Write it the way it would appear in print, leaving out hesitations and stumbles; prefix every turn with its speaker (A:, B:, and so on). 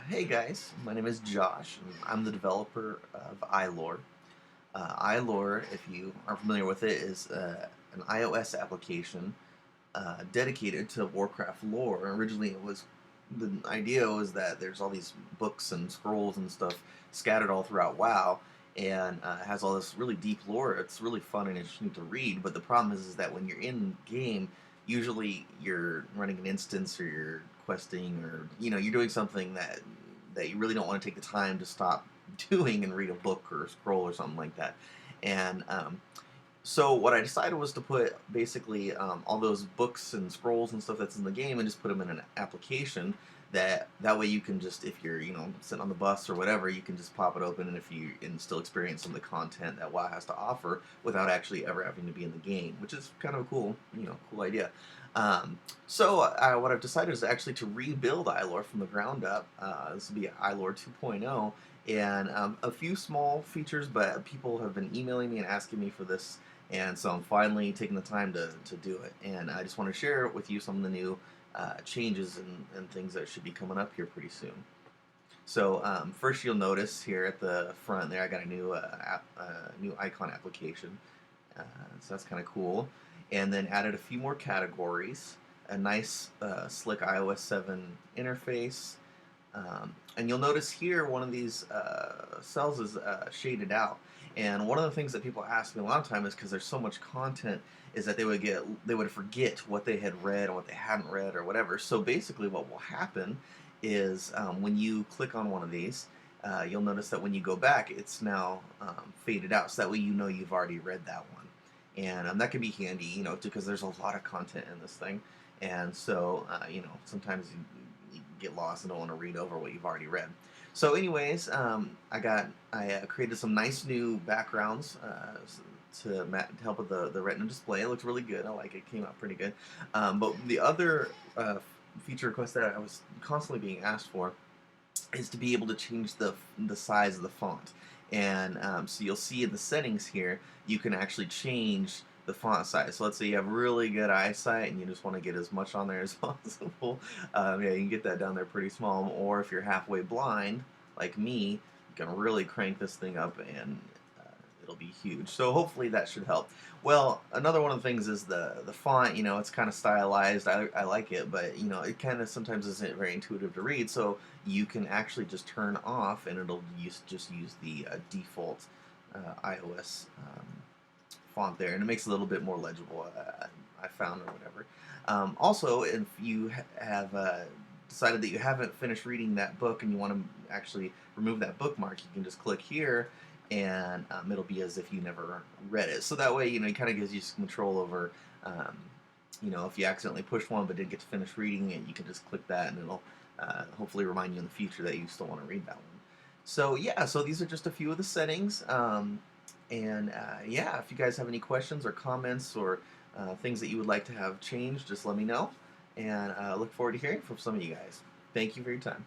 A: Hey guys, my name is Josh, and I'm the developer of iLore. iLore, if you are familiar with it, is an iOS application dedicated to Warcraft lore. Originally, the idea was that there's all these books and scrolls and stuff scattered all throughout WoW, and it has all this really deep lore. It's really fun and interesting to read. But the problem is that when you're in game, usually you're running an instance or you're questing or you're doing something that you really don't want to take the time to stop doing and read a book or a scroll or something like that. And so what I decided was to put basically all those books and scrolls and stuff that's in the game and just put them in an application that way you can just, if you're sitting on the bus or whatever, you can just pop it open and still experience some of the content that WoW has to offer without actually ever having to be in the game, which is kind of a cool idea. What I've decided is actually to rebuild iLore from the ground up. This will be iLore 2.0, and a few small features, but people have been emailing me and asking me for this, and so I'm finally taking the time to do it. And I just want to share with you some of the new changes and things that should be coming up here pretty soon. So first, you'll notice here at the front there, I got a new icon application. So that's kind of cool. And then added a few more categories, a nice slick iOS 7 interface. And you'll notice here one of these cells is shaded out. And one of the things that people ask me a lot of time is because there's so much content, is that they would forget what they had read and what they hadn't read or whatever. So basically, what will happen is when you click on one of these, you'll notice that when you go back, it's now faded out. So that way, you've already read that one, and that can be handy, because there's a lot of content in this thing, and so sometimes you get lost and don't want to read over what you've already read. So, anyways, I created some nice new backgrounds to help with the Retina display. It looks really good. I like it. It came out pretty good. But the other feature request that I was constantly being asked for is to be able to change the size of the font. And so you'll see in the settings here, you can actually change the font size. So let's say you have really good eyesight and you just want to get as much on there as possible. Yeah, you can get that down there pretty small. Or if you're halfway blind, like me, you can really crank this thing up and it'll be huge. So hopefully that should help. Well, another one of the things is the font. It's kind of stylized. I like it, but it kind of sometimes isn't very intuitive to read. So you can actually just turn off, and it'll just use the default iOS font there, and it makes it a little bit more legible. I found or whatever. Also, if you have decided that you haven't finished reading that book and you want to actually remove that bookmark, you can just click here and it'll be as if you never read it. So that way, it kind of gives you some control over, if you accidentally pushed one but didn't get to finish reading it, you can just click that and it'll hopefully remind you in the future that you still want to read that one. So yeah, so these are just a few of the settings. Yeah, if you guys have any questions or comments or things that you would like to have changed, just let me know. And I look forward to hearing from some of you guys. Thank you for your time.